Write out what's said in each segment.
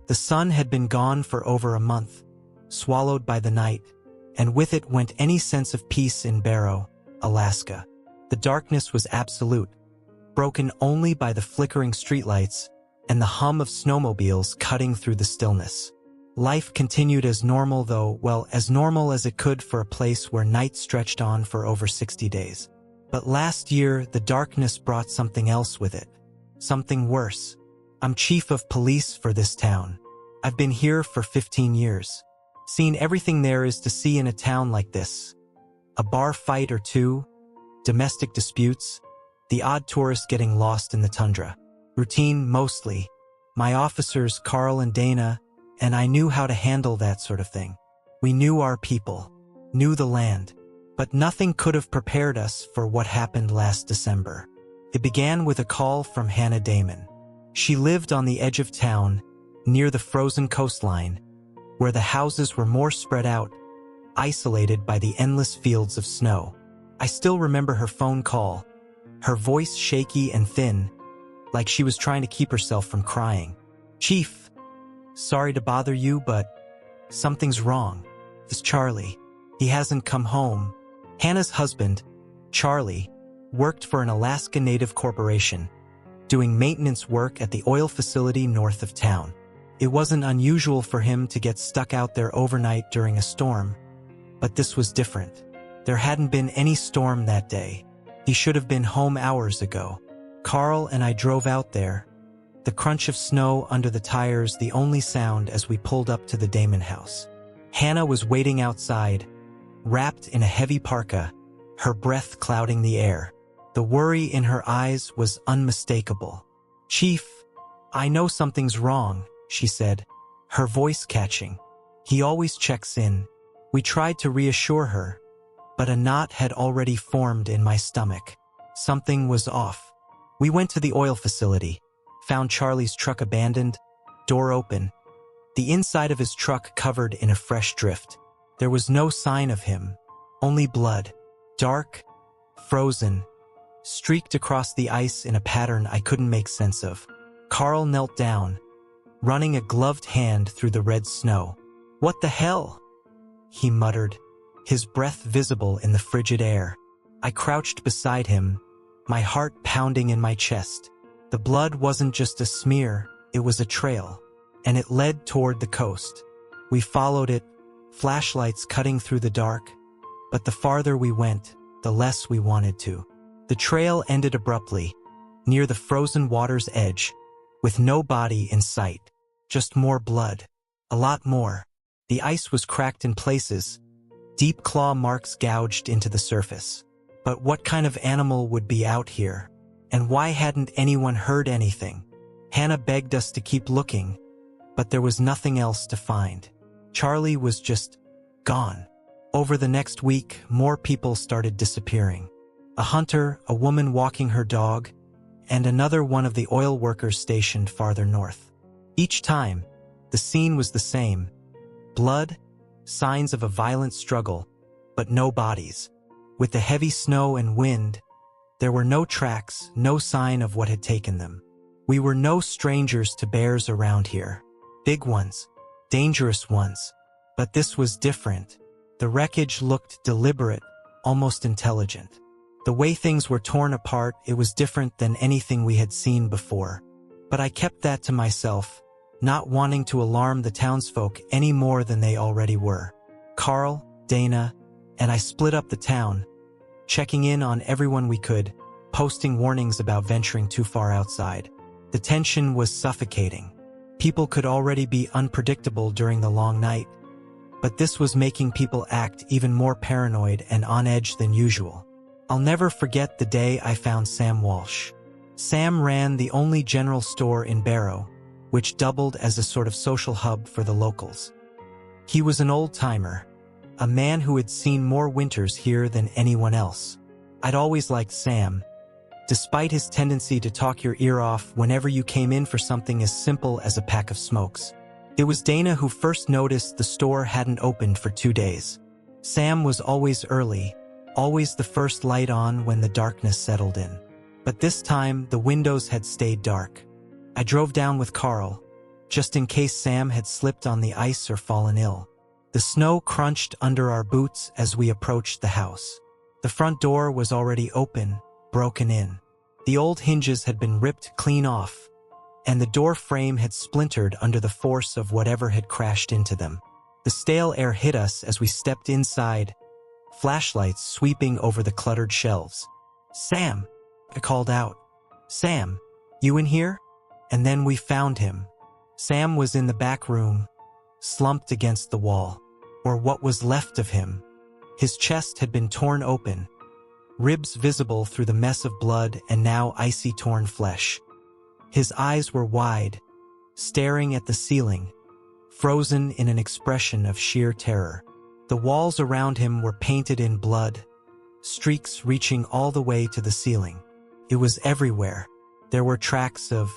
The sun had been gone for over a month, swallowed by the night, and with it went any sense of peace in Barrow, Alaska. The darkness was absolute, broken only by the flickering streetlights and the hum of snowmobiles cutting through the stillness. Life continued as normal though, well, as normal as it could for a place where night stretched on for over 60 days. But last year, the darkness brought something else with it. Something worse. I'm chief of police for this town. I've been here for 15 years. Seen everything there is to see in a town like this. A bar fight or two, domestic disputes, the odd tourist getting lost in the tundra. Routine mostly. My officers, Carl and Dana, and I knew how to handle that sort of thing. We knew our people, knew the land, but nothing could have prepared us for what happened last December. It began with a call from Hannah Damon. She lived on the edge of town, near the frozen coastline, where the houses were more spread out, isolated by the endless fields of snow. I still remember her phone call, her voice shaky and thin, like she was trying to keep herself from crying. "Chief, sorry to bother you, but something's wrong. It's Charlie. He hasn't come home." Hannah's husband, Charlie, worked for an Alaskan native corporation, doing maintenance work at the oil facility north of town. It wasn't unusual for him to get stuck out there overnight during a storm, but this was different. There hadn't been any storm that day. He should have been home hours ago. Carl and I drove out there, the crunch of snow under the tires the only sound as we pulled up to the Damon house. Hannah was waiting outside, wrapped in a heavy parka, her breath clouding the air. The worry in her eyes was unmistakable. "Chief, I know something's wrong," she said, her voice catching. "He always checks in." We tried to reassure her, but a knot had already formed in my stomach. Something was off. We went to the oil facility, found Charlie's truck abandoned, door open, the inside of his truck covered in a fresh drift. There was no sign of him, only blood, dark, frozen, streaked across the ice in a pattern I couldn't make sense of. Carl knelt down, running a gloved hand through the red snow. "What the hell?" he muttered, his breath visible in the frigid air. I crouched beside him, my heart pounding in my chest. The blood wasn't just a smear, it was a trail, and it led toward the coast. We followed it, flashlights cutting through the dark, but the farther we went, the less we wanted to. The trail ended abruptly, near the frozen water's edge, with no body in sight, just more blood, a lot more. The ice was cracked in places, deep claw marks gouged into the surface. But what kind of animal would be out here? And why hadn't anyone heard anything? Hannah begged us to keep looking, but there was nothing else to find. Charlie was just gone. Over the next week, more people started disappearing. A hunter, a woman walking her dog, and another one of the oil workers stationed farther north. Each time, the scene was the same. Blood, signs of a violent struggle, but no bodies. With the heavy snow and wind, there were no tracks, no sign of what had taken them. We were no strangers to bears around here. Big ones, dangerous ones. But this was different. The wreckage looked deliberate, almost intelligent. The way things were torn apart, it was different than anything we had seen before. But I kept that to myself, not wanting to alarm the townsfolk any more than they already were. Carl, Dana, and I split up the town, checking in on everyone we could, posting warnings about venturing too far outside. The tension was suffocating. People could already be unpredictable during the long night, but this was making people act even more paranoid and on edge than usual. I'll never forget the day I found Sam Walsh. Sam ran the only general store in Barrow, which doubled as a sort of social hub for the locals. He was an old-timer, a man who had seen more winters here than anyone else. I'd always liked Sam, despite his tendency to talk your ear off whenever you came in for something as simple as a pack of smokes. It was Dana who first noticed the store hadn't opened for 2 days. Sam was always early, always the first light on when the darkness settled in. But this time, the windows had stayed dark. I drove down with Carl, just in case Sam had slipped on the ice or fallen ill. The snow crunched under our boots as we approached the house. The front door was already open, broken in. The old hinges had been ripped clean off, and the door frame had splintered under the force of whatever had crashed into them. The stale air hit us as we stepped inside, flashlights sweeping over the cluttered shelves. "Sam!" I called out. "Sam, you in here?" And then we found him. Sam was in the back room, slumped against the wall, or what was left of him. His chest had been torn open, ribs visible through the mess of blood and now icy torn flesh. His eyes were wide, staring at the ceiling, frozen in an expression of sheer terror. The walls around him were painted in blood, streaks reaching all the way to the ceiling. It was everywhere. There were tracks of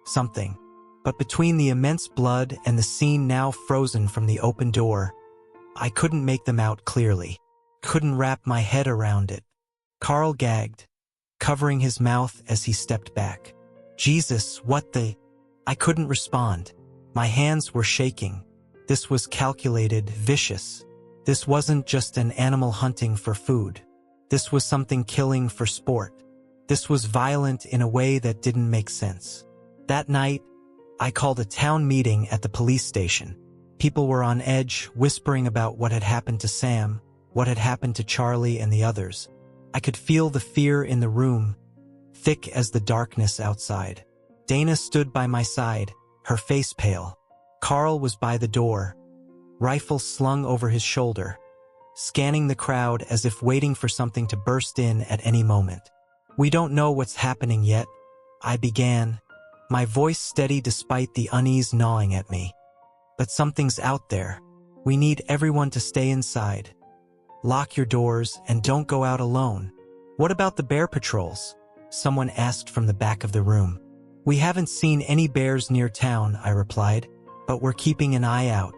something. But between the immense blood and the scene now frozen from the open door, I couldn't make them out clearly. Couldn't wrap my head around it. Carl gagged, covering his mouth as he stepped back. "Jesus, what the—" I couldn't respond. My hands were shaking. This was calculated, vicious. This wasn't just an animal hunting for food. This was something killing for sport. This was violent in a way that didn't make sense. That night, I called a town meeting at the police station. People were on edge, whispering about what had happened to Sam, what had happened to Charlie and the others. I could feel the fear in the room, thick as the darkness outside. Dana stood by my side, her face pale. Carl was by the door, rifle slung over his shoulder, scanning the crowd as if waiting for something to burst in at any moment. "We don't know what's happening yet," I began, my voice steady despite the unease gnawing at me. "But something's out there. We need everyone to stay inside. Lock your doors and don't go out alone." "What about the bear patrols?" someone asked from the back of the room. "We haven't seen any bears near town," I replied, "but we're keeping an eye out.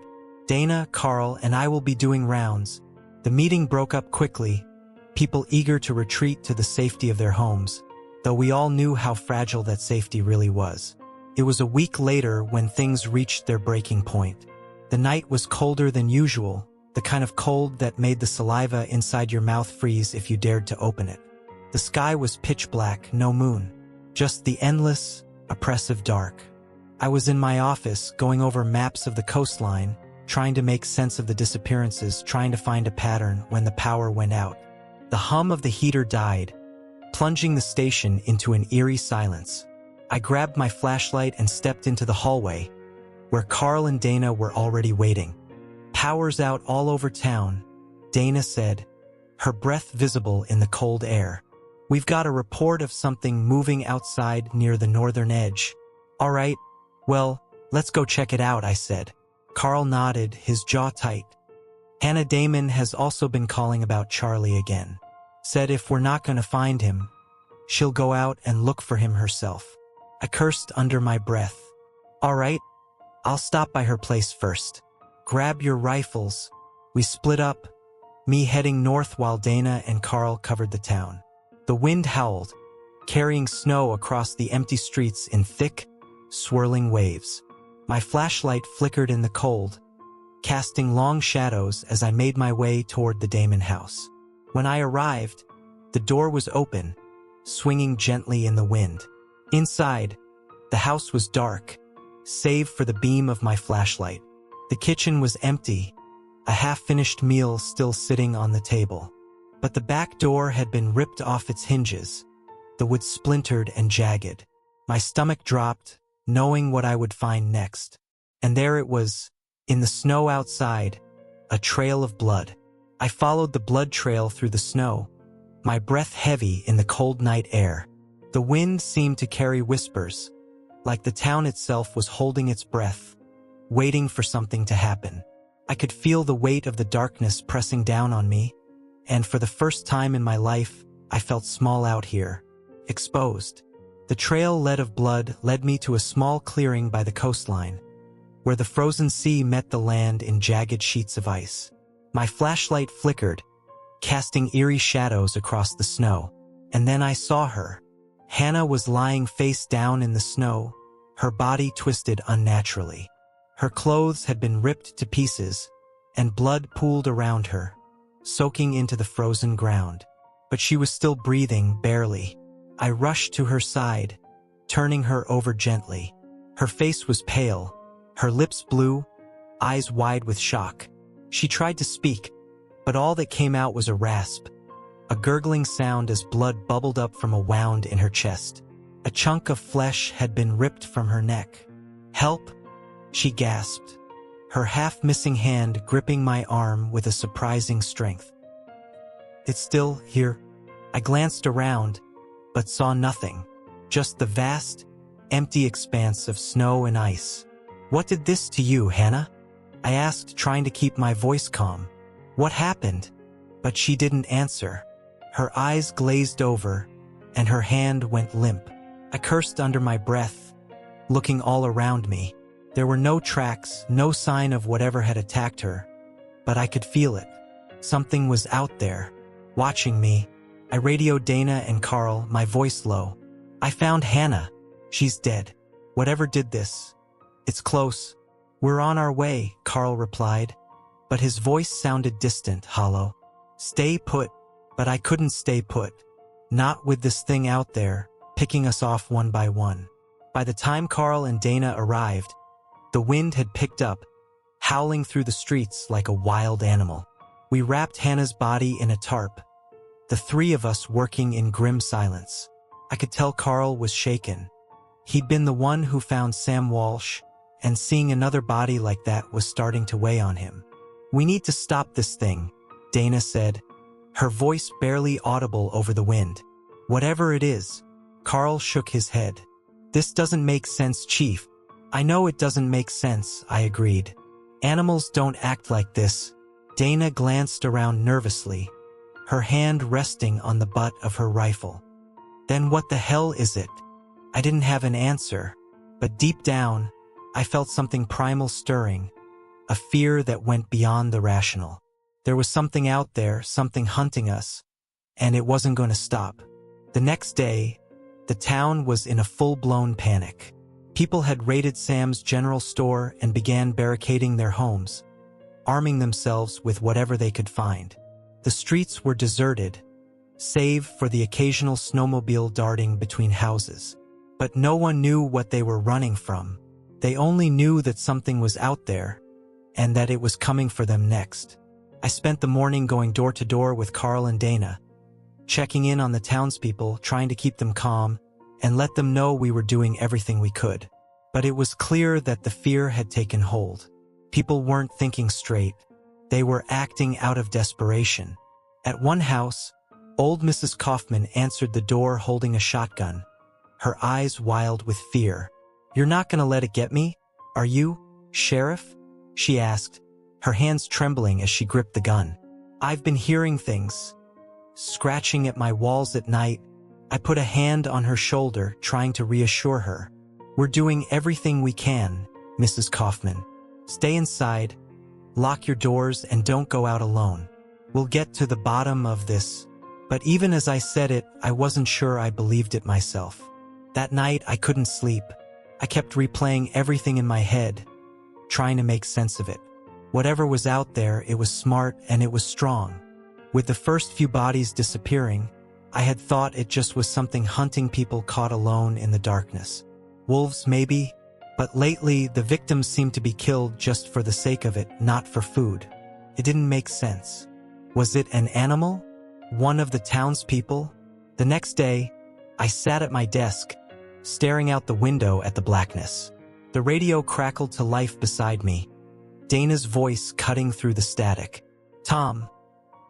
Dana, Carl, and I will be doing rounds." The meeting broke up quickly, people eager to retreat to the safety of their homes, though we all knew how fragile that safety really was. It was a week later when things reached their breaking point. The night was colder than usual, the kind of cold that made the saliva inside your mouth freeze if you dared to open it. The sky was pitch black, no moon, just the endless, oppressive dark. I was in my office, going over maps of the coastline, trying to make sense of the disappearances, trying to find a pattern when the power went out. The hum of the heater died, plunging the station into an eerie silence. I grabbed my flashlight and stepped into the hallway, where Carl and Dana were already waiting. "Power's out all over town," Dana said, her breath visible in the cold air. "We've got a report of something moving outside near the northern edge." "All right, well, let's go check it out," I said. Carl nodded, his jaw tight. "Hannah Damon has also been calling about Charlie again. Said if we're not going to find him, she'll go out and look for him herself." I cursed under my breath. "All right, I'll stop by her place first. Grab your rifles." We split up, me heading north while Dana and Carl covered the town. The wind howled, carrying snow across the empty streets in thick, swirling waves. My flashlight flickered in the cold, casting long shadows as I made my way toward the Damon house. When I arrived, the door was open, swinging gently in the wind. Inside, the house was dark, save for the beam of my flashlight. The kitchen was empty, a half-finished meal still sitting on the table. But the back door had been ripped off its hinges, the wood splintered and jagged. My stomach dropped, knowing what I would find next. And there it was, in the snow outside, a trail of blood. I followed the blood trail through the snow, my breath heavy in the cold night air. The wind seemed to carry whispers, like the town itself was holding its breath, waiting for something to happen. I could feel the weight of the darkness pressing down on me, and for the first time in my life, I felt small out here, exposed. The trail of blood led me to a small clearing by the coastline, where the frozen sea met the land in jagged sheets of ice. My flashlight flickered, casting eerie shadows across the snow. And then I saw her. Hannah was lying face down in the snow, her body twisted unnaturally. Her clothes had been ripped to pieces, and blood pooled around her, soaking into the frozen ground. But she was still breathing, barely. I rushed to her side, turning her over gently. Her face was pale, her lips blue, eyes wide with shock. She tried to speak, but all that came out was a rasp, a gurgling sound as blood bubbled up from a wound in her chest. A chunk of flesh had been ripped from her neck. "Help!" she gasped, her half-missing hand gripping my arm with a surprising strength. "It's still here." I glanced around, but saw nothing, just the vast, empty expanse of snow and ice. "What did this to you, Hannah?" I asked, trying to keep my voice calm. "What happened?" But she didn't answer. Her eyes glazed over, and her hand went limp. I cursed under my breath, looking all around me. There were no tracks, no sign of whatever had attacked her, but I could feel it. Something was out there, watching me. I radioed Dana and Carl, my voice low. "I found Hannah. She's dead. Whatever did this. It's close. We're on our way," Carl replied, but his voice sounded distant, hollow. "Stay put." But I couldn't stay put. Not with this thing out there, picking us off one by one. By the time Carl and Dana arrived, the wind had picked up, howling through the streets like a wild animal. We wrapped Hannah's body in a tarp, the three of us working in grim silence. I could tell Carl was shaken. He'd been the one who found Sam Walsh, and seeing another body like that was starting to weigh on him. "We need to stop this thing," Dana said, her voice barely audible over the wind. "Whatever it is." Carl shook his head. "This doesn't make sense, Chief." "I know it doesn't make sense," I agreed. "Animals don't act like this." Dana glanced around nervously, her hand resting on the butt of her rifle. "Then what the hell is it?" I didn't have an answer, but deep down, I felt something primal stirring, a fear that went beyond the rational. There was something out there, something hunting us, and it wasn't going to stop. The next day, the town was in a full-blown panic. People had raided Sam's general store and began barricading their homes, arming themselves with whatever they could find. The streets were deserted, save for the occasional snowmobile darting between houses. But no one knew what they were running from. They only knew that something was out there, and that it was coming for them next. I spent the morning going door to door with Carl and Dana, checking in on the townspeople, trying to keep them calm, and let them know we were doing everything we could. But it was clear that the fear had taken hold. People weren't thinking straight. They were acting out of desperation. At one house, old Mrs. Kaufman answered the door holding a shotgun, her eyes wild with fear. "You're not gonna let it get me, are you, Sheriff?" she asked, her hands trembling as she gripped the gun. "I've been hearing things, scratching at my walls at night." I put a hand on her shoulder, trying to reassure her. "We're doing everything we can, Mrs. Kaufman. Stay inside, lock your doors, and don't go out alone. We'll get to the bottom of this." But even as I said it, I wasn't sure I believed it myself. That night, I couldn't sleep. I kept replaying everything in my head, trying to make sense of it. Whatever was out there, it was smart and it was strong. With the first few bodies disappearing, I had thought it just was something hunting people caught alone in the darkness. Wolves, maybe? But lately, the victims seemed to be killed just for the sake of it, not for food. It didn't make sense. Was it an animal? One of the townspeople? The next day, I sat at my desk, staring out the window at the blackness. The radio crackled to life beside me, Dana's voice cutting through the static. "Tom,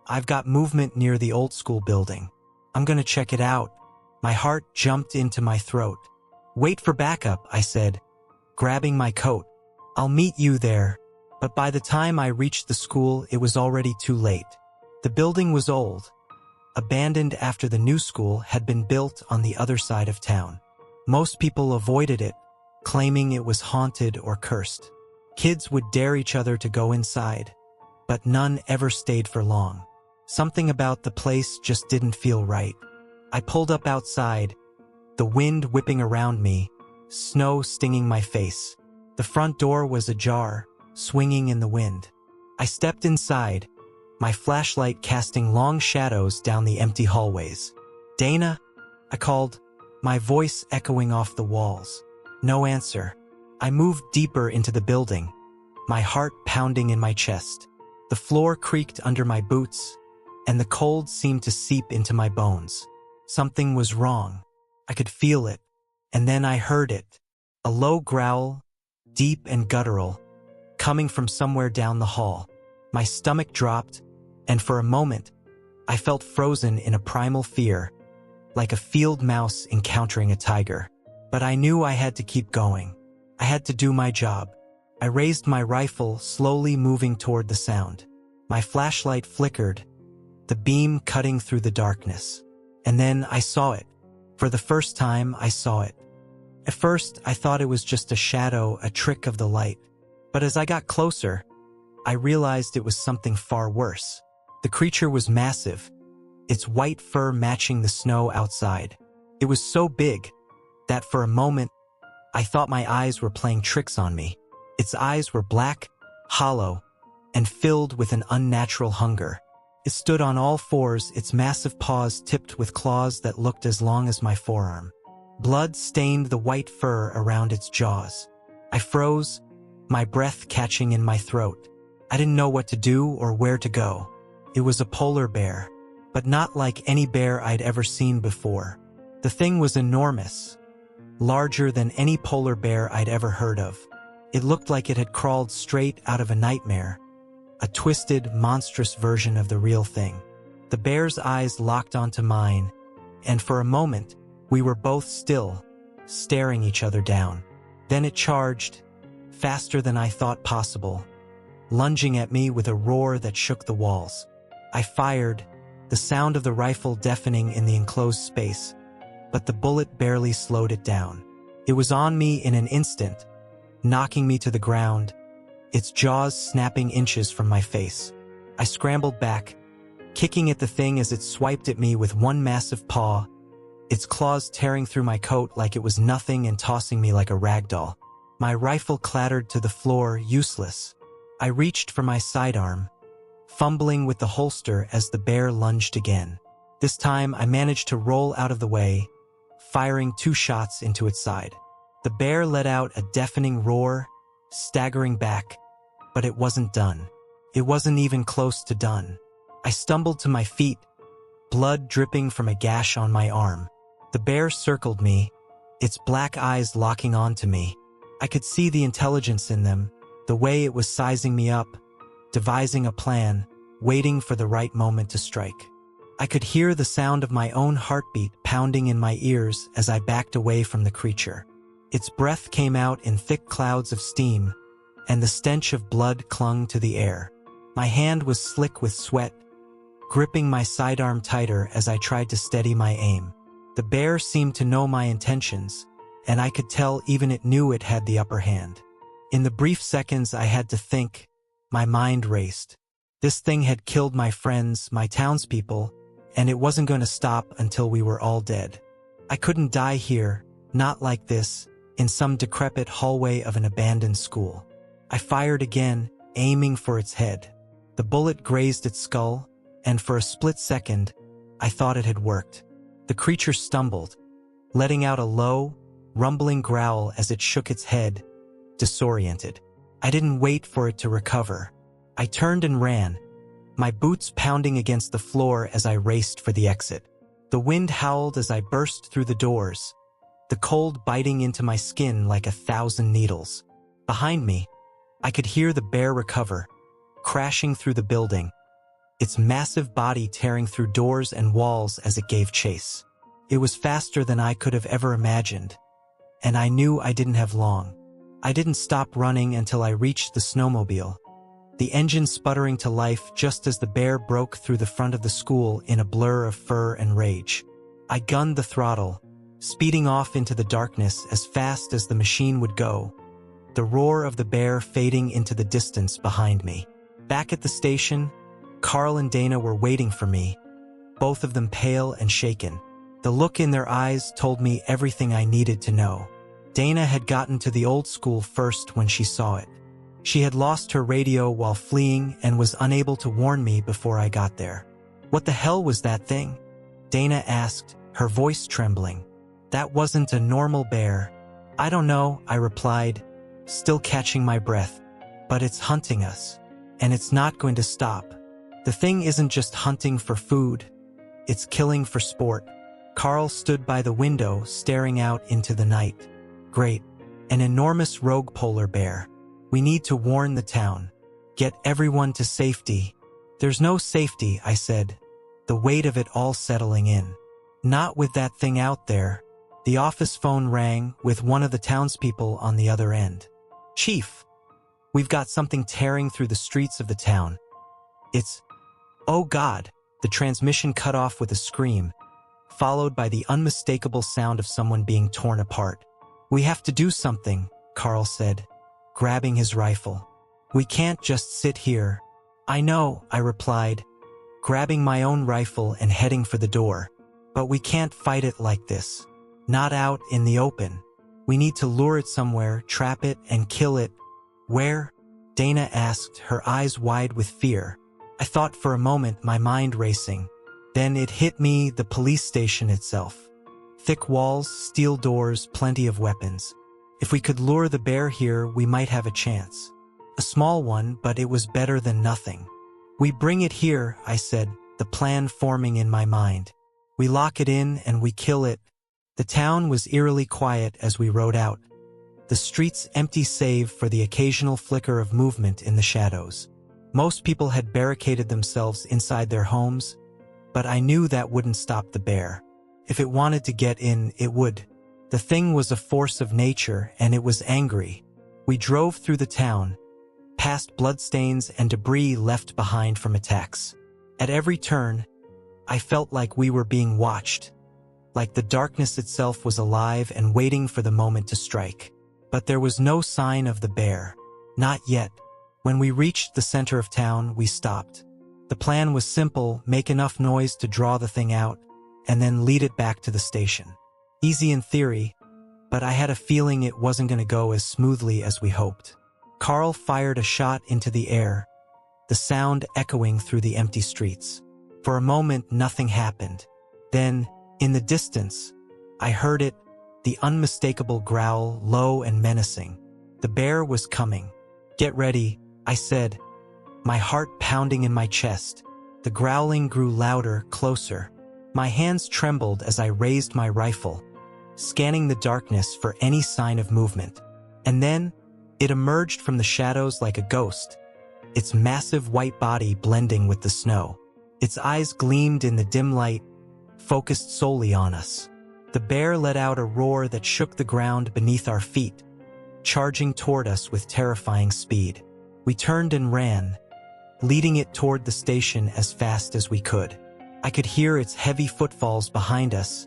I've got movement near the old school building. I'm gonna check it out." My heart jumped into my throat. "Wait for backup," I said, grabbing my coat. "I'll meet you there." But by the time I reached the school, it was already too late. The building was old, abandoned after the new school had been built on the other side of town. Most people avoided it, claiming it was haunted or cursed. Kids would dare each other to go inside, but none ever stayed for long. Something about the place just didn't feel right. I pulled up outside, the wind whipping around me, snow stinging my face. The front door was ajar, swinging in the wind. I stepped inside, my flashlight casting long shadows down the empty hallways. "Dana?" I called, my voice echoing off the walls. No answer. I moved deeper into the building, my heart pounding in my chest. The floor creaked under my boots, and the cold seemed to seep into my bones. Something was wrong. I could feel it, and then I heard it. A low growl, deep and guttural, coming from somewhere down the hall. My stomach dropped, and for a moment, I felt frozen in a primal fear, like a field mouse encountering a tiger. But I knew I had to keep going. I had to do my job. I raised my rifle, slowly moving toward the sound. My flashlight flickered, the beam cutting through the darkness. And then I saw it. For the first time, I saw it. At first, I thought it was just a shadow, a trick of the light. But as I got closer, I realized it was something far worse. The creature was massive, its white fur matching the snow outside. It was so big that for a moment, I thought my eyes were playing tricks on me. Its eyes were black, hollow, and filled with an unnatural hunger. It stood on all fours, its massive paws tipped with claws that looked as long as my forearm. Blood stained the white fur around its jaws. I froze, my breath catching in my throat. I didn't know what to do or where to go. It was a polar bear, but not like any bear I'd ever seen before. The thing was enormous, larger than any polar bear I'd ever heard of. It looked like it had crawled straight out of a nightmare, a twisted, monstrous version of the real thing. The bear's eyes locked onto mine, and for a moment, we were both still, staring each other down. Then it charged, faster than I thought possible, lunging at me with a roar that shook the walls. I fired, the sound of the rifle deafening in the enclosed space, but the bullet barely slowed it down. It was on me in an instant, knocking me to the ground, its jaws snapping inches from my face. I scrambled back, kicking at the thing as it swiped at me with one massive paw, its claws tearing through my coat like it was nothing and tossing me like a rag doll. My rifle clattered to the floor, useless. I reached for my sidearm, fumbling with the holster as the bear lunged again. This time, I managed to roll out of the way, firing 2 shots into its side. The bear let out a deafening roar, staggering back, but it wasn't done. It wasn't even close to done. I stumbled to my feet, blood dripping from a gash on my arm. The bear circled me, its black eyes locking onto me. I could see the intelligence in them, the way it was sizing me up, devising a plan, waiting for the right moment to strike. I could hear the sound of my own heartbeat pounding in my ears as I backed away from the creature. Its breath came out in thick clouds of steam, and the stench of blood clung to the air. My hand was slick with sweat, gripping my sidearm tighter as I tried to steady my aim. The bear seemed to know my intentions, and I could tell even it knew it had the upper hand. In the brief seconds I had to think, my mind raced. This thing had killed my friends, my townspeople, and it wasn't going to stop until we were all dead. I couldn't die here, not like this, in some decrepit hallway of an abandoned school. I fired again, aiming for its head. The bullet grazed its skull, and for a split second, I thought it had worked. The creature stumbled, letting out a low, rumbling growl as it shook its head, disoriented. I didn't wait for it to recover. I turned and ran, my boots pounding against the floor as I raced for the exit. The wind howled as I burst through the doors, the cold biting into my skin like 1,000 needles. Behind me, I could hear the bear recover, crashing through the building, its massive body tearing through doors and walls as it gave chase. It was faster than I could have ever imagined, and I knew I didn't have long. I didn't stop running until I reached the snowmobile, the engine sputtering to life just as the bear broke through the front of the school in a blur of fur and rage. I gunned the throttle, speeding off into the darkness as fast as the machine would go, the roar of the bear fading into the distance behind me. Back at the station, Carl and Dana were waiting for me, both of them pale and shaken. The look in their eyes told me everything I needed to know. Dana had gotten to the old school first when she saw it. She had lost her radio while fleeing and was unable to warn me before I got there. "What the hell was that thing?" Dana asked, her voice trembling. "That wasn't a normal bear." "I don't know," I replied, still catching my breath. "But it's hunting us. And it's not going to stop. The thing isn't just hunting for food. It's killing for sport." Carl stood by the window, staring out into the night. "Great. An enormous rogue polar bear. We need to warn the town. Get everyone to safety." "There's no safety," I said, the weight of it all settling in. "Not with that thing out there." The office phone rang, with one of the townspeople on the other end. "Chief, we've got something tearing through the streets of the town. It's..." "Oh God!" The transmission cut off with a scream, followed by the unmistakable sound of someone being torn apart. "We have to do something," Carl said, grabbing his rifle. "We can't just sit here." "I know," I replied, grabbing my own rifle and heading for the door. "But we can't fight it like this. Not out in the open. We need to lure it somewhere, trap it, and kill it." "Where?" Dana asked, her eyes wide with fear. I thought for a moment, my mind racing. Then it hit me, the police station itself. Thick walls, steel doors, plenty of weapons. If we could lure the bear here, we might have a chance. A small one, but it was better than nothing. "We bring it here," I said, the plan forming in my mind. "We lock it in and we kill it." The town was eerily quiet as we rode out, the streets empty save for the occasional flicker of movement in the shadows. Most people had barricaded themselves inside their homes, but I knew that wouldn't stop the bear. If it wanted to get in, it would. The thing was a force of nature, and it was angry. We drove through the town, past bloodstains and debris left behind from attacks. At every turn, I felt like we were being watched, like the darkness itself was alive and waiting for the moment to strike. But there was no sign of the bear. Not yet. When we reached the center of town, we stopped. The plan was simple: make enough noise to draw the thing out, and then lead it back to the station. Easy in theory, but I had a feeling it wasn't going to go as smoothly as we hoped. Carl fired a shot into the air, the sound echoing through the empty streets. For a moment, nothing happened. Then, in the distance, I heard it, the unmistakable growl, low and menacing. The bear was coming. "Get ready," I said, my heart pounding in my chest. The growling grew louder, closer. My hands trembled as I raised my rifle, scanning the darkness for any sign of movement. And then, it emerged from the shadows like a ghost, its massive white body blending with the snow. Its eyes gleamed in the dim light, focused solely on us. The bear let out a roar that shook the ground beneath our feet, charging toward us with terrifying speed. We turned and ran, leading it toward the station as fast as we could. I could hear its heavy footfalls behind us,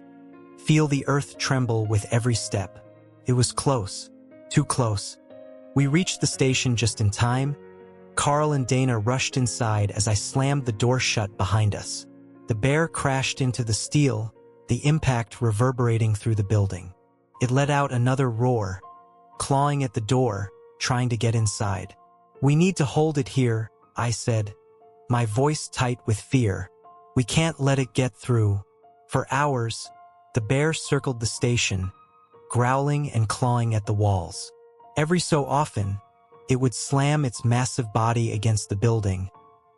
feel the earth tremble with every step. It was close, too close. We reached the station just in time. Carl and Dana rushed inside as I slammed the door shut behind us. The bear crashed into the steel, the impact reverberating through the building. It let out another roar, clawing at the door, trying to get inside. "We need to hold it here," I said, my voice tight with fear. "We can't let it get through." For hours, the bear circled the station, growling and clawing at the walls. Every so often, it would slam its massive body against the building,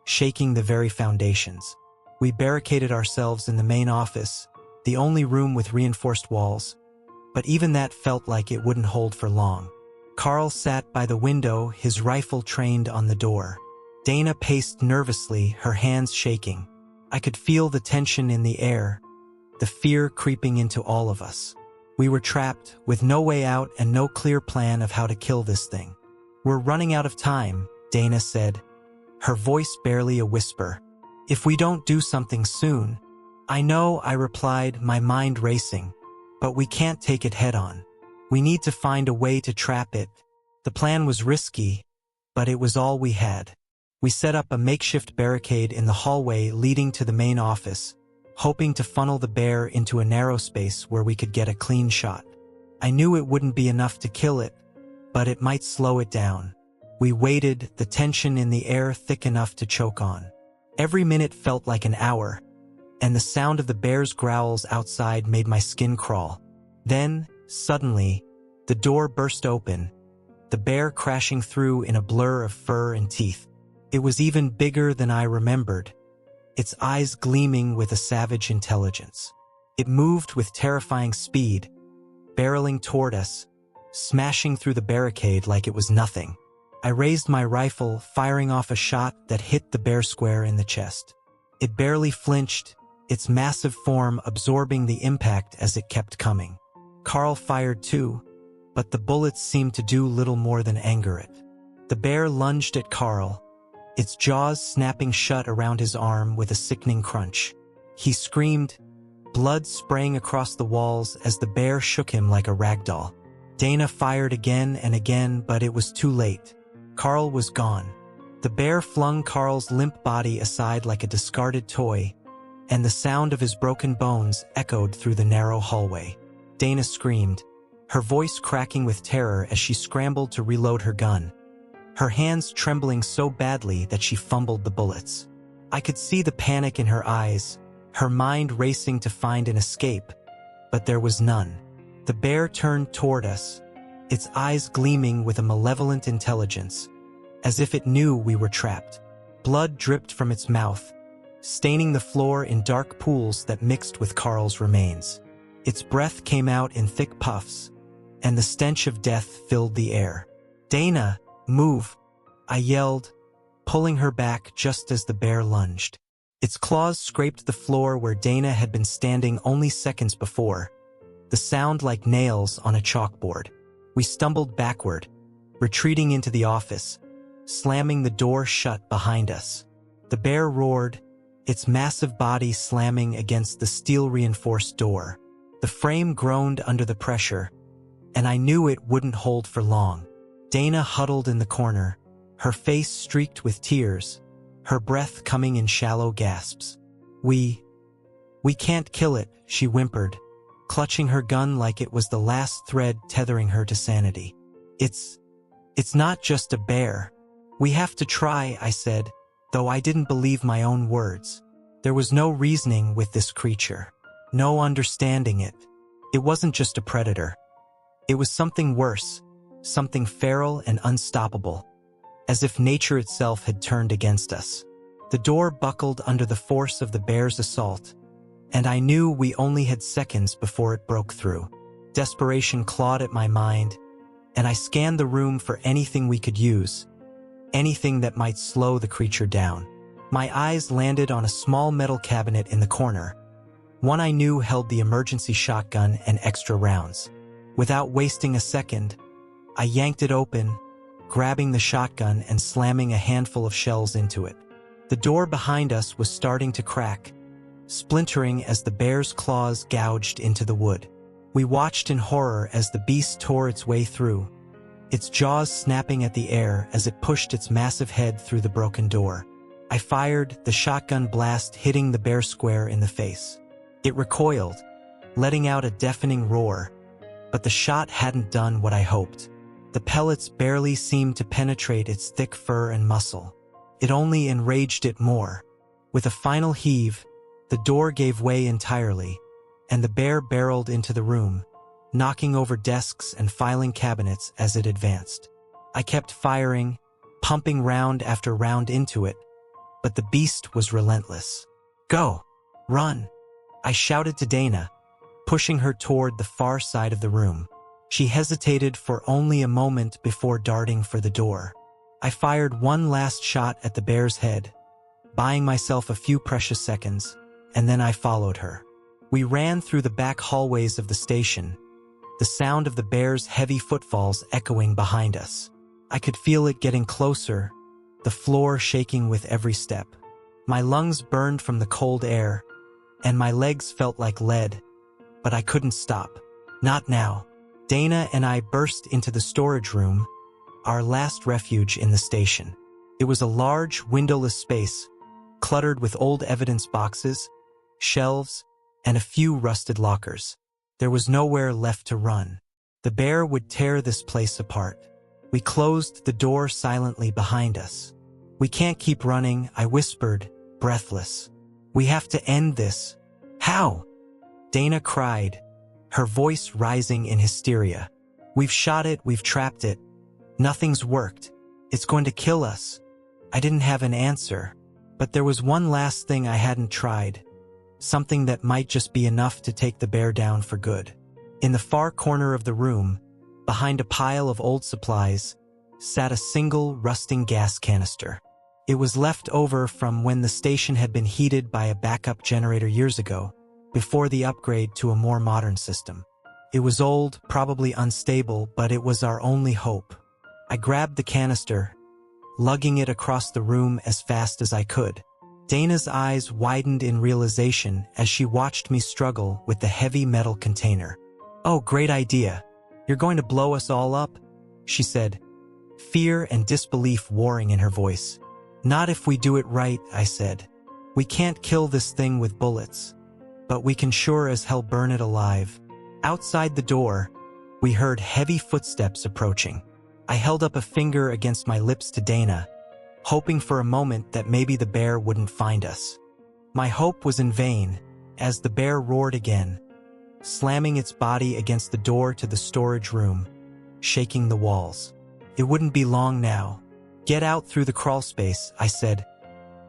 shaking the very foundations. We barricaded ourselves in the main office, the only room with reinforced walls, but even that felt like it wouldn't hold for long. Carl sat by the window, his rifle trained on the door. Dana paced nervously, her hands shaking. I could feel the tension in the air, the fear creeping into all of us. We were trapped, with no way out and no clear plan of how to kill this thing. "We're running out of time," Dana said, her voice barely a whisper. "If we don't do something soon..." "I know," I replied, my mind racing. "But we can't take it head-on. We need to find a way to trap it." The plan was risky, but it was all we had. We set up a makeshift barricade in the hallway leading to the main office, hoping to funnel the bear into a narrow space where we could get a clean shot. I knew it wouldn't be enough to kill it, but it might slow it down. We waited, the tension in the air thick enough to choke on. Every minute felt like an hour, and the sound of the bear's growls outside made my skin crawl. Then, suddenly, the door burst open, the bear crashing through in a blur of fur and teeth. It was even bigger than I remembered, its eyes gleaming with a savage intelligence. It moved with terrifying speed, barreling toward us, smashing through the barricade like it was nothing. I raised my rifle, firing off a shot that hit the bear square in the chest. It barely flinched, its massive form absorbing the impact as it kept coming. Carl fired too, but the bullets seemed to do little more than anger it. The bear lunged at Carl, its jaws snapping shut around his arm with a sickening crunch. He screamed, blood spraying across the walls as the bear shook him like a rag doll. Dana fired again and again, but it was too late. Carl was gone. The bear flung Carl's limp body aside like a discarded toy, and the sound of his broken bones echoed through the narrow hallway. Dana screamed, her voice cracking with terror as she scrambled to reload her gun, her hands trembling so badly that she fumbled the bullets. I could see the panic in her eyes, her mind racing to find an escape, but there was none. The bear turned toward us, its eyes gleaming with a malevolent intelligence, as if it knew we were trapped. Blood dripped from its mouth, staining the floor in dark pools that mixed with Carl's remains. Its breath came out in thick puffs, and the stench of death filled the air. "Dana, move!" I yelled, pulling her back just as the bear lunged. Its claws scraped the floor where Dana had been standing only seconds before, the sound like nails on a chalkboard. We stumbled backward, retreating into the office, slamming the door shut behind us. The bear roared, its massive body slamming against the steel-reinforced door. The frame groaned under the pressure, and I knew it wouldn't hold for long. Dana huddled in the corner, her face streaked with tears, her breath coming in shallow gasps. We can't kill it," she whimpered, clutching her gun like it was the last thread tethering her to sanity. It's not just a bear. We have to try," I said, though I didn't believe my own words. There was no reasoning with this creature, no understanding it. It wasn't just a predator. It was something worse, something feral and unstoppable, as if nature itself had turned against us. The door buckled under the force of the bear's assault, and I knew we only had seconds before it broke through. Desperation clawed at my mind, and I scanned the room for anything we could use, anything that might slow the creature down. My eyes landed on a small metal cabinet in the corner, one I knew held the emergency shotgun and extra rounds. Without wasting a second, I yanked it open, grabbing the shotgun and slamming a handful of shells into it. The door behind us was starting to crack, splintering as the bear's claws gouged into the wood. We watched in horror as the beast tore its way through, its jaws snapping at the air as it pushed its massive head through the broken door. I fired, the shotgun blast hitting the bear square in the face. It recoiled, letting out a deafening roar, but the shot hadn't done what I hoped. The pellets barely seemed to penetrate its thick fur and muscle. It only enraged it more. With a final heave, the door gave way entirely, and the bear barreled into the room, knocking over desks and filing cabinets as it advanced. I kept firing, pumping round after round into it, but the beast was relentless. "Go! Run!" I shouted to Dana, pushing her toward the far side of the room. She hesitated for only a moment before darting for the door. I fired one last shot at the bear's head, buying myself a few precious seconds, and then I followed her. We ran through the back hallways of the station, the sound of the bear's heavy footfalls echoing behind us. I could feel it getting closer, the floor shaking with every step. My lungs burned from the cold air, and my legs felt like lead, but I couldn't stop. Not now. Dana and I burst into the storage room, our last refuge in the station. It was a large, windowless space, cluttered with old evidence boxes, shelves, and a few rusted lockers. There was nowhere left to run. The bear would tear this place apart. We closed the door silently behind us. "We can't keep running," I whispered, breathless. "We have to end this." "How?" Dana cried, her voice rising in hysteria. "We've shot it, we've trapped it. Nothing's worked. It's going to kill us." I didn't have an answer, but there was one last thing I hadn't tried. Something that might just be enough to take the bear down for good. In the far corner of the room, behind a pile of old supplies, sat a single rusting gas canister. It was left over from when the station had been heated by a backup generator years ago, before the upgrade to a more modern system. It was old, probably unstable, but it was our only hope. I grabbed the canister, lugging it across the room as fast as I could. Dana's eyes widened in realization as she watched me struggle with the heavy metal container. "Oh, great idea. You're going to blow us all up?" she said, fear and disbelief warring in her voice. "Not if we do it right," I said. "We can't kill this thing with bullets, but we can sure as hell burn it alive." Outside the door, we heard heavy footsteps approaching. I held up a finger against my lips to Dana, hoping for a moment that maybe the bear wouldn't find us. My hope was in vain, as the bear roared again, slamming its body against the door to the storage room, shaking the walls. It wouldn't be long now. "Get out through the crawl space," I said,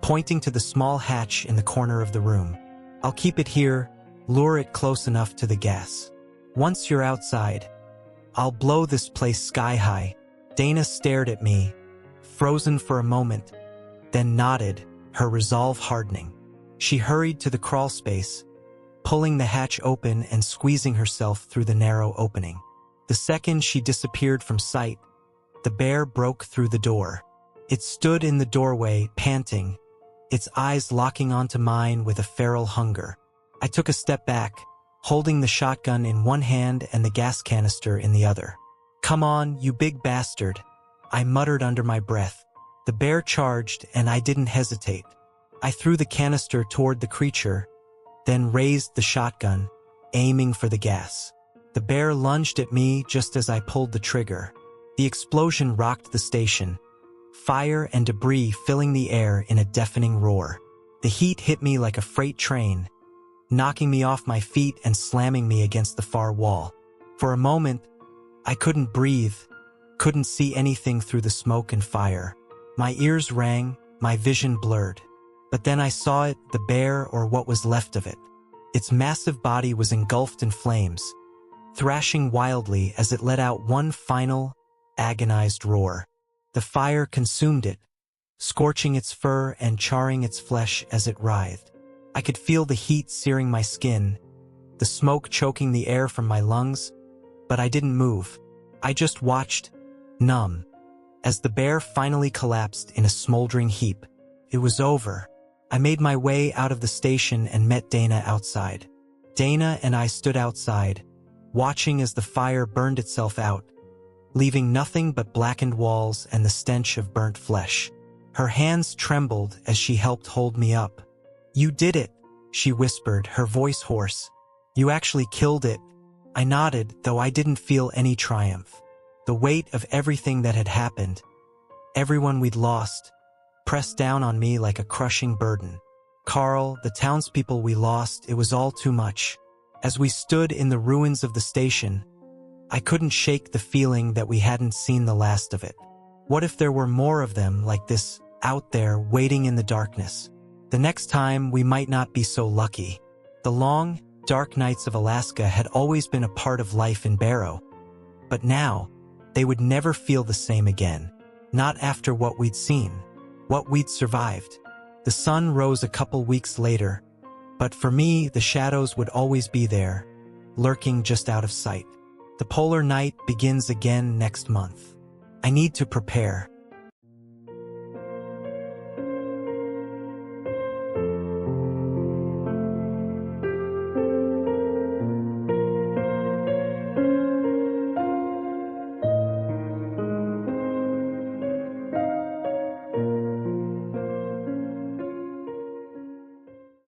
pointing to the small hatch in the corner of the room. "I'll keep it here, lure it close enough to the gas. Once you're outside, I'll blow this place sky high." Dana stared at me, frozen for a moment, then nodded, her resolve hardening. She hurried to the crawl space, pulling the hatch open and squeezing herself through the narrow opening. The second she disappeared from sight, the bear broke through the door. It stood in the doorway, panting, its eyes locking onto mine with a feral hunger. I took a step back, holding the shotgun in one hand and the gas canister in the other. "Come on, you big bastard," I muttered under my breath. The bear charged, and I didn't hesitate. I threw the canister toward the creature, then raised the shotgun, aiming for the gas. The bear lunged at me just as I pulled the trigger. The explosion rocked the station, fire and debris filling the air in a deafening roar. The heat hit me like a freight train, knocking me off my feet and slamming me against the far wall. For a moment, I couldn't breathe, couldn't see anything through the smoke and fire. My ears rang, my vision blurred. But then I saw it, the bear, or what was left of it. Its massive body was engulfed in flames, thrashing wildly as it let out one final, agonized roar. The fire consumed it, scorching its fur and charring its flesh as it writhed. I could feel the heat searing my skin, the smoke choking the air from my lungs, but I didn't move. I just watched, numb, as the bear finally collapsed in a smoldering heap. It was over. I made my way out of the station and met Dana outside. Dana and I stood outside, watching as the fire burned itself out, leaving nothing but blackened walls and the stench of burnt flesh. Her hands trembled as she helped hold me up. "You did it," she whispered, her voice hoarse. "You actually killed it." I nodded, though I didn't feel any triumph. The weight of everything that had happened, everyone we'd lost, pressed down on me like a crushing burden. Carl, the townspeople we lost, it was all too much. As we stood in the ruins of the station, I couldn't shake the feeling that we hadn't seen the last of it. What if there were more of them like this, out there, waiting in the darkness? The next time, we might not be so lucky. The long, dark nights of Alaska had always been a part of life in Barrow. But now, they would never feel the same again. Not after what we'd seen, what we'd survived. The sun rose a couple weeks later, but for me, the shadows would always be there, lurking just out of sight. The polar night begins again next month. I need to prepare.